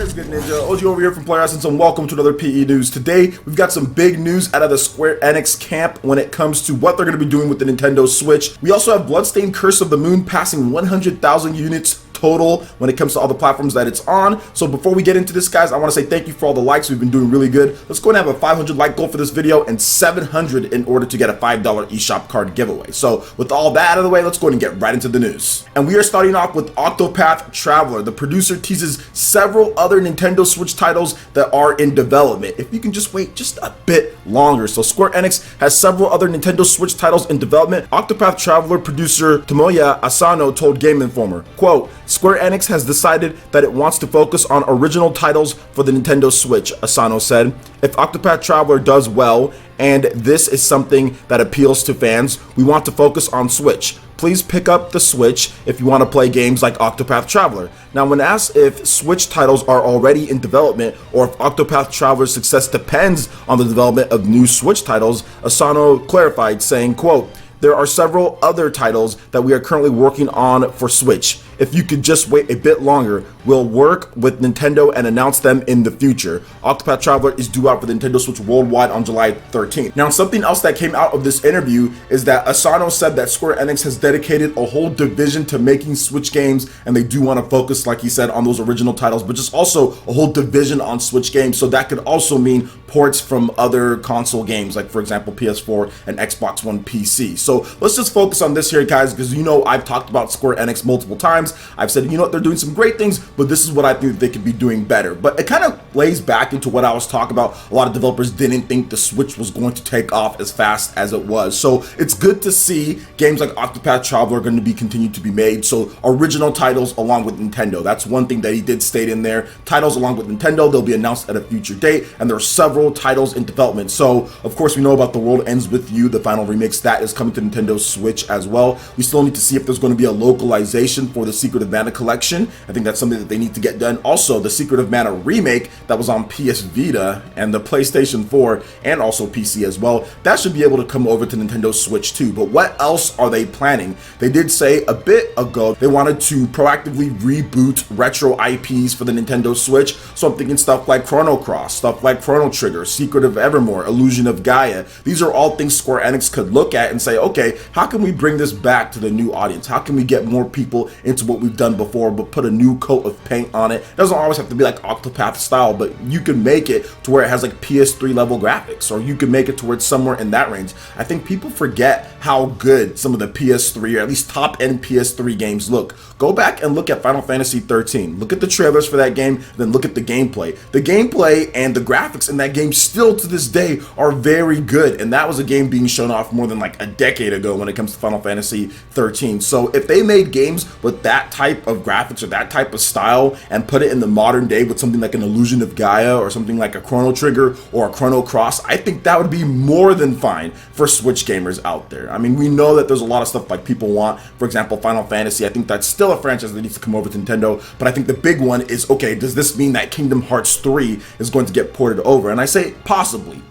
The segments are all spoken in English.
What's good, Ninja? OG over here from Player Essence, and welcome to another PE News. Today, we've got some big news out of the Square Enix camp when it comes to what they're going to be doing with the Nintendo Switch. We also have Bloodstained Curse of the Moon passing 100,000 units total when it comes to all the platforms that it's on. So before we get into this, guys, I want to say thank you for all the likes. We've been doing really good. Let's go and have a 500 like goal for this video and 700 in order to get a $5 eShop card giveaway. So with all that out of the way, let's go and get right into the news. And we are starting off with Octopath Traveler. The producer teases several other Nintendo Switch titles that are in development. If you can just wait just a bit longer. So Square Enix has several other Nintendo Switch titles in development. Octopath Traveler producer Tomoya Asano told Game Informer, quote, Square Enix has decided that it wants to focus on original titles for the Nintendo Switch, Asano said. If Octopath Traveler does well, and this is something that appeals to fans, we want to focus on Switch. Please pick up the Switch if you want to play games like Octopath Traveler. Now, when asked if Switch titles are already in development or if Octopath Traveler's success depends on the development of new Switch titles, Asano clarified, saying, quote, there are several other titles that we are currently working on for Switch. If you could just wait a bit longer, we'll work with Nintendo and announce them in the future. Octopath Traveler is due out for the Nintendo Switch worldwide on July 13th. Now, something else that came out of this interview is that Asano said that Square Enix has dedicated a whole division to making Switch games, and they do want to focus, like he said, on those original titles, but just also a whole division on Switch games. So that could also mean ports from other console games, like for example PS4 and Xbox One PC. So let's just focus on this here, guys, because you know I've talked about Square Enix multiple times. I've said, you know what, they're doing some great things, but this is what I think they could be doing better. But it kind of lays back into what I was talking about. A lot of developers didn't think the Switch was going to take off as fast as it was. So it's good to see games like Octopath Traveler are going to be continued to be made. So original titles along with Nintendo. That's one thing that he did state in there. Titles along with Nintendo, they'll be announced at a future date, and there are several titles in development. So of course we know about The World Ends With You, the final remix that is coming to Nintendo Switch as well. We still need to see if there's going to be a localization for the Secret of Mana collection. I think that's something that they need to get done. Also, the Secret of Mana remake that was on PS Vita and the PlayStation 4 and also PC as well, that should be able to come over to Nintendo Switch too. But what else are they planning? They did say a bit ago they wanted to proactively reboot retro IPs for the Nintendo Switch. So I'm thinking stuff like Chrono Cross, stuff like Chrono Trigger, Secret of Evermore, Illusion of Gaia. These are all things Square Enix could look at and say, okay, how can we bring this back to the new audience? How can we get more people into what we've done before, but put a new coat of paint on it? It doesn't always have to be like Octopath style, but you can make it to where it has like PS3 level graphics, or you can make it to where it's somewhere in that range. I think people forget how good some of the PS3 or at least top end PS3 games look. Go back and look at Final Fantasy 13. Look at the trailers for that game, then look at the gameplay. The gameplay and the graphics in that game still to this day are very good, and that was a game being shown off more than like a decade ago when it comes to Final Fantasy 13. So if they made games with that type of graphics or that type of style and put it in the modern day with something like an Illusion of Gaia or something like a Chrono Trigger or a Chrono Cross, I think that would be more than fine for Switch gamers out there. I mean, we know that there's a lot of stuff like people want. For example, Final Fantasy, I think that's still a franchise that needs to come over to Nintendo, but I think the big one is, okay, does this mean that Kingdom Hearts 3 is going to get ported over? And I say possibly.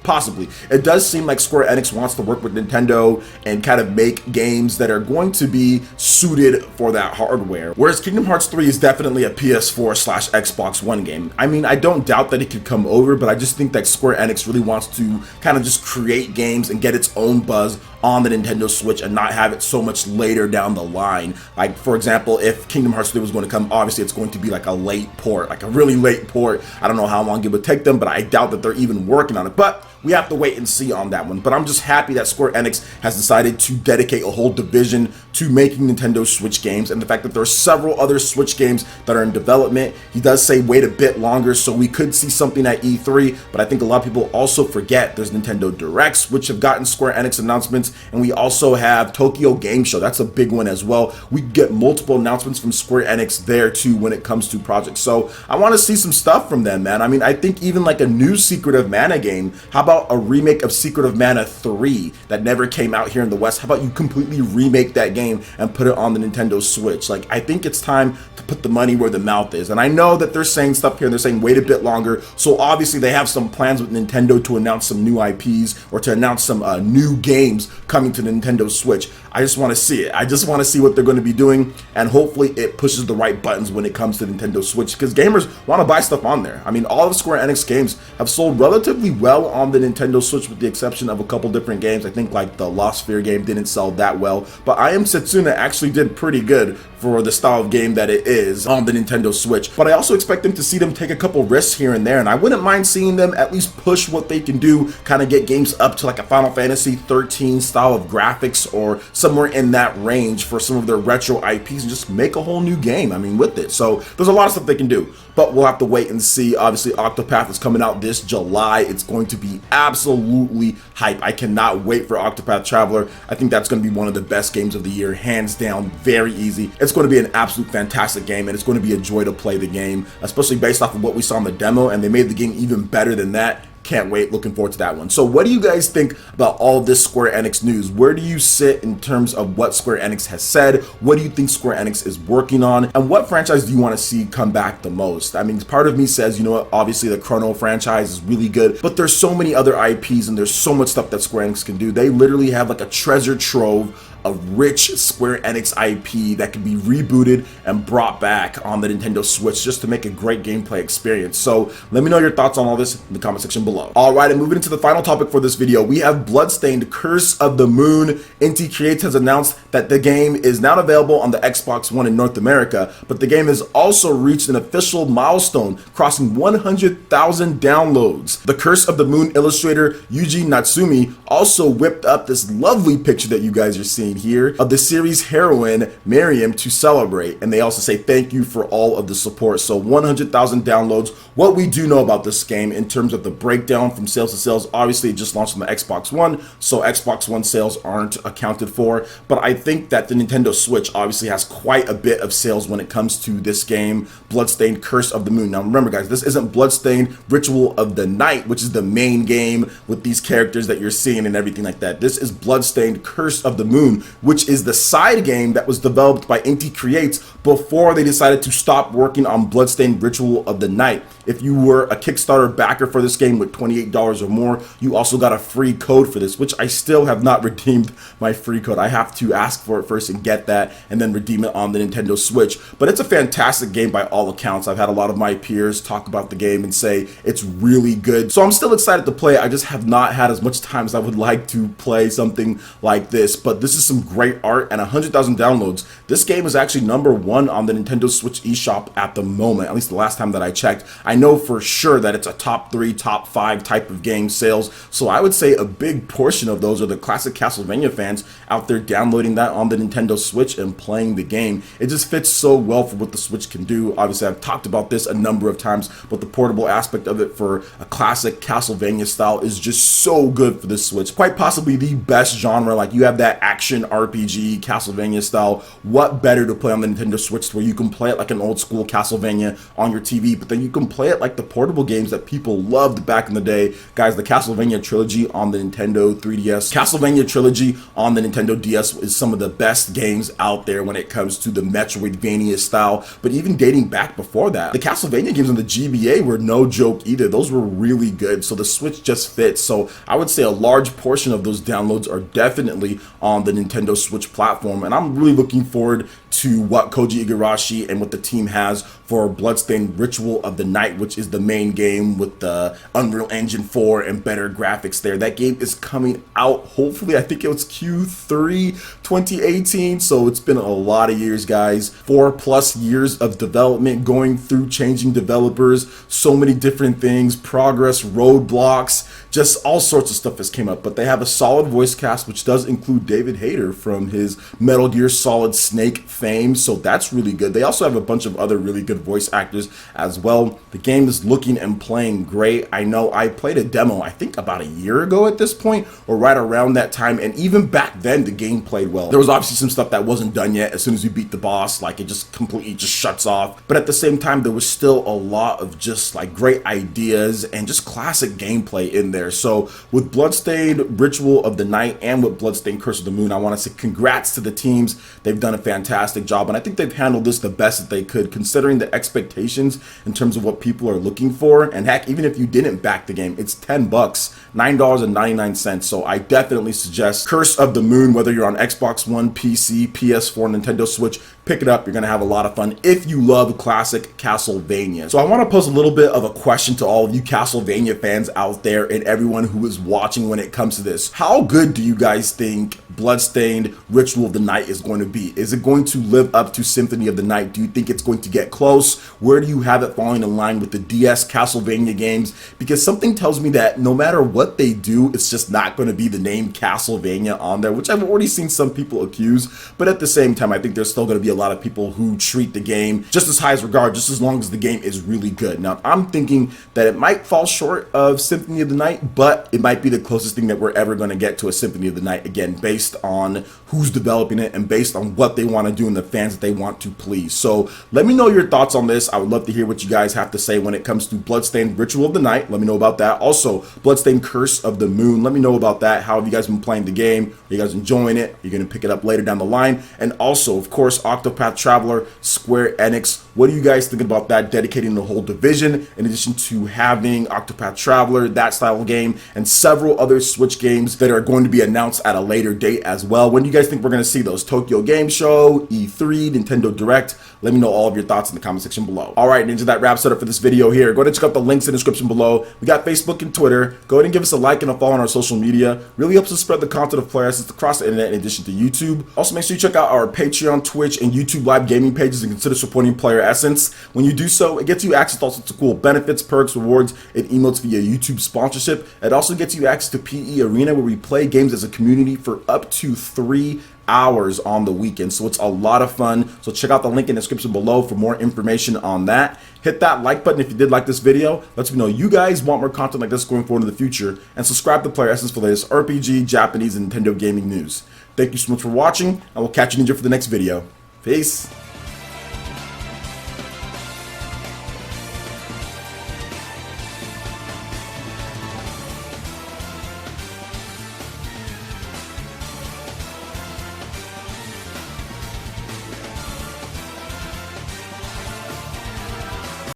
It does seem like Square Enix wants to work with Nintendo and kind of make games that are going to be suited for that hardware. Whereas Kingdom Hearts 3 is definitely a PS4/Xbox One game. I mean, I don't doubt that it could come over, but I just think that Square Enix really wants to kind of just create games and get its own buzz on the Nintendo Switch and not have it so much later down the line. Like, for example, if Kingdom Hearts 3 was going to come, obviously it's going to be like a late port, like a really late port. I don't know how long it would take them, but I doubt that they're even working on it. But we have to wait and see on that one. But I'm just happy that Square Enix has decided to dedicate a whole division to making Nintendo Switch games, and the fact that there are several other Switch games that are in development. He does say wait a bit longer, so we could see something at E3, but I think a lot of people also forget there's Nintendo Directs, which have gotten Square Enix announcements, and we also have Tokyo Game Show. That's a big one as well. We get multiple announcements from Square Enix there too when it comes to projects. So I want to see some stuff from them, man. I mean, I think even like a new Secret of Mana game. How about a remake of Secret of Mana 3 that never came out here in the West? How about you completely remake that game and put it on the Nintendo Switch? Like, I think it's time to put the money where the mouth is. And I know that they're saying stuff here and they're saying wait a bit longer. So obviously they have some plans with Nintendo to announce some new IPs or to announce some new games coming to the Nintendo Switch. I just want to see it. I just want to see what they're going to be doing, and hopefully it pushes the right buttons when it comes to Nintendo Switch, because gamers want to buy stuff on there. I mean, all of Square Enix games have sold relatively well on the Nintendo Switch, with the exception of a couple different games. I think like the Lost Sphere game didn't sell that well, but I Am Setsuna actually did pretty good for the style of game that it is on the Nintendo Switch. But I also expect them to see them take a couple risks here and there, and I wouldn't mind seeing them at least push what they can do, kind of get games up to like a Final Fantasy 13 style of graphics or somewhere in that range for some of their retro IPs, and just make a whole new game, I mean, with it. So there's a lot of stuff they can do, but we'll have to wait and see. Obviously, Octopath is coming out this July. It's going to be absolutely hype. I cannot wait for Octopath Traveler. I think that's going to be one of the best games of the year, hands down, very easy. It's going to be an absolute fantastic game, and it's going to be a joy to play the game, especially based off of what we saw in the demo, and they made the game even better than that. Can't wait, looking forward to that one. So what do you guys think about all this Square Enix news? Where do you sit in terms of what Square Enix has said? What do you think Square Enix is working on? And what franchise do you want to see come back the most? I mean, part of me says, you know what, obviously the Chrono franchise is really good, but there's so many other IPs and there's so much stuff that Square Enix can do. They literally have like a treasure trove of rich Square Enix IP that can be rebooted and brought back on the Nintendo Switch just to make a great gameplay experience. So let me know your thoughts on all this in the comment section below. Alright, and moving into the final topic for this video, we have Bloodstained Curse of the Moon. Inti Creates has announced that the game is now available on the Xbox One in North America, but the game has also reached an official milestone, crossing 100,000 downloads. The Curse of the Moon illustrator Yuji Natsumi also whipped up this lovely picture that you guys are seeing here of the series heroine Miriam to celebrate, and they also say thank you for all of the support. So 100,000 downloads. What we do know about this game in terms of the breakdown from sales to sales, obviously it just launched on the Xbox One, so Xbox One sales aren't accounted for, but I think that the Nintendo Switch obviously has quite a bit of sales when it comes to this game, Bloodstained Curse of the Moon. Now remember guys, this isn't Bloodstained Ritual of the Night, which is the main game with these characters that you're seeing and everything like that. This is Bloodstained Curse of the Moon, which is the side game that was developed by Inti Creates before they decided to stop working on Bloodstained Ritual of the Night. If you were a Kickstarter backer for this game with $28 or more, you also got a free code for this, which I still have not redeemed my free code. I have to ask for it first and get that, and then redeem it on the Nintendo Switch. But it's a fantastic game by all accounts. I've had a lot of my peers talk about the game and say it's really good. So I'm still excited to play it. I just have not had as much time as I would like to play something like this. But this is some great art, and 100,000 downloads. This game is actually #1 on the Nintendo Switch eShop at the moment, at least the last time that I checked. I know for sure that it's a top 3, top 5 type of game sales, so I would say a big portion of those are the classic Castlevania fans out there downloading that on the Nintendo Switch and playing the game. It just fits so well for what the Switch can do. Obviously, I've talked about this a number of times, but the portable aspect of it for a classic Castlevania style is just so good for the Switch. Quite possibly the best genre. Like, you have that action RPG Castlevania style. What better to play on the Nintendo Switch, where you can play it like an old school Castlevania on your TV, but then you can play it like the portable games that people loved back in the day. Guys, the Castlevania trilogy on the Nintendo 3DS, Castlevania trilogy on the Nintendo DS is some of the best games out there when it comes to the Metroidvania style, but even dating back before that, the Castlevania games on the GBA were no joke either. Those were really good, so the Switch just fits. So I would say a large portion of those downloads are definitely on the Nintendo Switch platform, and I'm really looking forward to what Koji Igarashi and what the team has for Bloodstained Ritual of the Night, which is the main game with the Unreal Engine 4 and better graphics there. That game is coming out, hopefully, I think it was Q3 2018, so it's been a lot of years, guys. 4+ years of development, going through, changing developers, so many different things, progress, roadblocks, just all sorts of stuff has came up. But they have a solid voice cast, which does include David Hayter from his Metal Gear Solid Snake fame, so that's really good. They also have a bunch of other really good voice actors as well. The game is looking and playing great. I know I played a demo, I think about a year ago at this point, or right around that time, and even back then the game played well. There was obviously some stuff that wasn't done yet. As soon as you beat the boss, like, it just completely just shuts off, but at the same time there was still a lot of just like great ideas and just classic gameplay in there. So with Bloodstained Ritual of the Night and with Bloodstained Curse of the Moon, I want to say congrats to the teams. They've done a fantastic fantastic job, and I think they've handled this the best that they could, considering the expectations in terms of what people are looking for. And heck, even if you didn't back the game, it's $10, $9.99. So I definitely suggest Curse of the Moon, whether you're on Xbox One, PC, PS4, Nintendo Switch. Pick it up. You're going to have a lot of fun if you love classic Castlevania. So I want to pose a little bit of a question to all of you Castlevania fans out there and everyone who is watching when it comes to this. How good do you guys think Bloodstained Ritual of the Night is going to be? Is it going to live up to Symphony of the Night? Do you think it's going to get close? Where do you have it falling in line with the DS Castlevania games? Because something tells me that no matter what they do, it's just not going to be the name Castlevania on there, which I've already seen some people accuse. But at the same time, I think there's still going to be a lot of people who treat the game just as high as regard, just as long as the game is really good. Now, I'm thinking that it might fall short of Symphony of the Night, but it might be the closest thing that we're ever going to get to a Symphony of the Night, again, based on who's developing it and based on what they want to do and the fans that they want to please. So let me know your thoughts on this. I would love to hear what you guys have to say when it comes to Bloodstained Ritual of the Night. Let me know about that. Also, Bloodstained Curse of the Moon. Let me know about that. How have you guys been playing the game? Are you guys enjoying it? Are you going to pick it up later down the line? And also, of course, Octopath Traveler, Square Enix. What are you guys thinking about that, dedicating the whole division, in addition to having Octopath Traveler, that style of game, and several other Switch games that are going to be announced at a later date as well? When do you guys think we're going to see those? Tokyo Game Show, E3, Nintendo Direct? Let me know all of your thoughts in the comment section below. All right, Ninja, that wraps it up for this video here. Go ahead and check out the links in the description below. We got Facebook and Twitter. Go ahead and give us a like and a follow on our social media. Really helps us spread the content of Player Essence across the internet in addition to YouTube. Also, make sure you check out our Patreon, Twitch, and YouTube live gaming pages and consider supporting Player Essence. When you do so, it gets you access to all sorts of cool benefits, perks, rewards, and emotes via YouTube sponsorship. It also gets you access to PE Arena, where we play games as a community for up to 3 hours on the weekend. So it's a lot of fun. So check out the link in the description below for more information on that. Hit that like button if you did like this video. Let me know you guys want more content like this going forward in the future. And subscribe to Player Essence for the latest RPG, Japanese, and Nintendo gaming news. Thank you so much for watching, and we'll catch you, Ninja, for the next video. Peace.